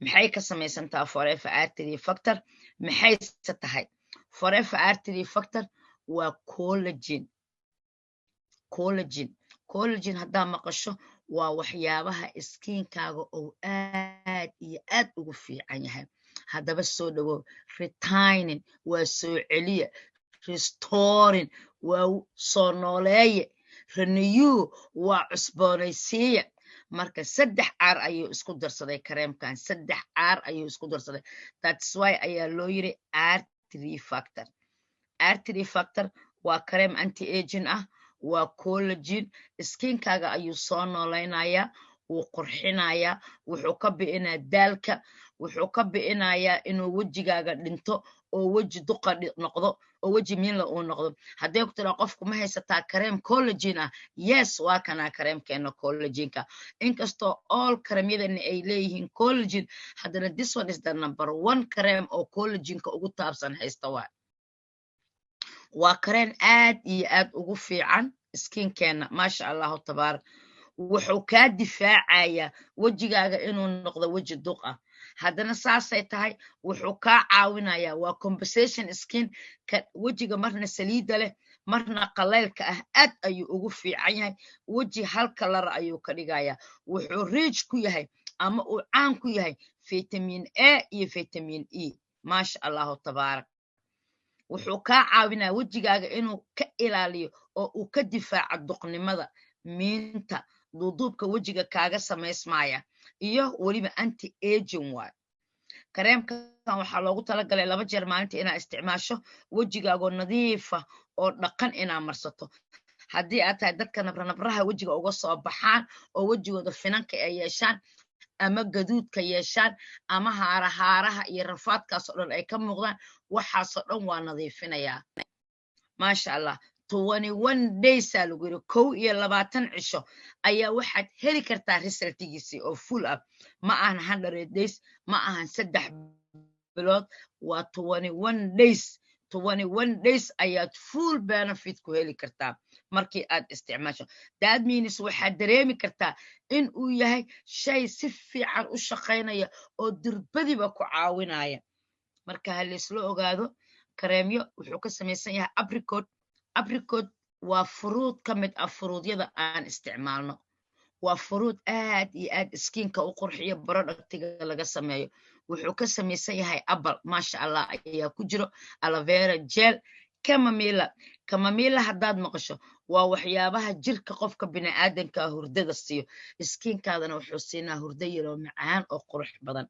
maxay ka samaysantaa forever artery factor maxayse tahay forever artery factor waa collagen haddaa maqasho waa waxyaabaha iskiinkaaga oo aad iyo aad ugu fiican yahay haddaba soo dhawow retaining waa soo celiya restoring waa soo nooleeye renew waa cusboonaysiiya marka 3 caar ayuu isku darsaday kareemkan 3 caar ayuu isku darsaday that's why ayaa loo yiri artery factor waa kareem anti aging ah waa collagen iskiinkaaga ayuu soo noolaynayaa wuu qurxinayaa wuxuu ka bi'inaa daalka wuxuu ka bi'inayaa inuu wejigaaga dhinto oo weji duqa noqdo oo weji miinla uu noqdo haddii ku tiraa qofku ma haysataa kareem collagen ah yes waa kana kareemkeena collagenka inkastoo all kareemyadana ay leeyihiin collagen haddana this one is the number 1 kareem oo collagenka ugu taabsan haysta waa kareen aad iyo aad ugu fiican iskiinkeena maasha allahu tabaarak wuxuu kaa difaacayaa wejigaaga inuu noqdo weji duq ah haddana saasay tahay wuxuu kaa caawinayaa waa compensation skin wejiga marna saliida leh marna qalaylka ah aad ayuu ugu fiican yahay weji hal kalar ayuu ka dhigayaa wuxuu rich ku yahay ama uu caan ku yahay vitamin A iyo vitamin E maasha allahu tabaarak wuxuu kaa caawinaa wejigaaga inuu ka ilaaliyo oo uu ka difaaco duqnimada miinta duuduubka wejiga kaaga samaysmaya iyo weliba anti aging waay kareemkan waxaa loogu talagalay 2 jeer maalintii inaa isticmaasho wejigaagoo nadiifa oo dhaqan inaa marsato haddii aad tahay dadka nabraha wejiga uga soo baxaan oo wejigooda finanka ay yeeshaan ama gaduudka yeeshaan ama haaraha iyo rafaadkaas oo dhan ay ka muuqdaan waxaasoo dhan waa nadiifinayaa maasha allah 21 days aa lagu yiri 21 cisho ayaa waxaad heli kartaa resultigiisii oo full up ma ahan 100 days ma ahan 3 bilood waa 21 days ayaad full benefit ku heli kartaa markii aad isticmaasho that means waxaad dareemi kartaa in uu yahay shay si fiican u shaqaynaya oo dirbadiba ku caawinaya marka ha laysla ogaado kareemyo wuxuu ka samaysan yahay apricot waa furuud ka mid ah furuudyada aan isticmaalno waa furuud aad iyo aad iskiinka u qurxiyo productiga laga sameeyo wuxuu ka samaysan yahay apple maasha allah ayaa ku jiro aloe vera gel chamomile haddaad maqasho waa waxyaabaha jirka qofka bini'aadanka hurdada siiyo iskiinkaadana wuxuu siinaa hurdo yaroo macaan oo qurux badan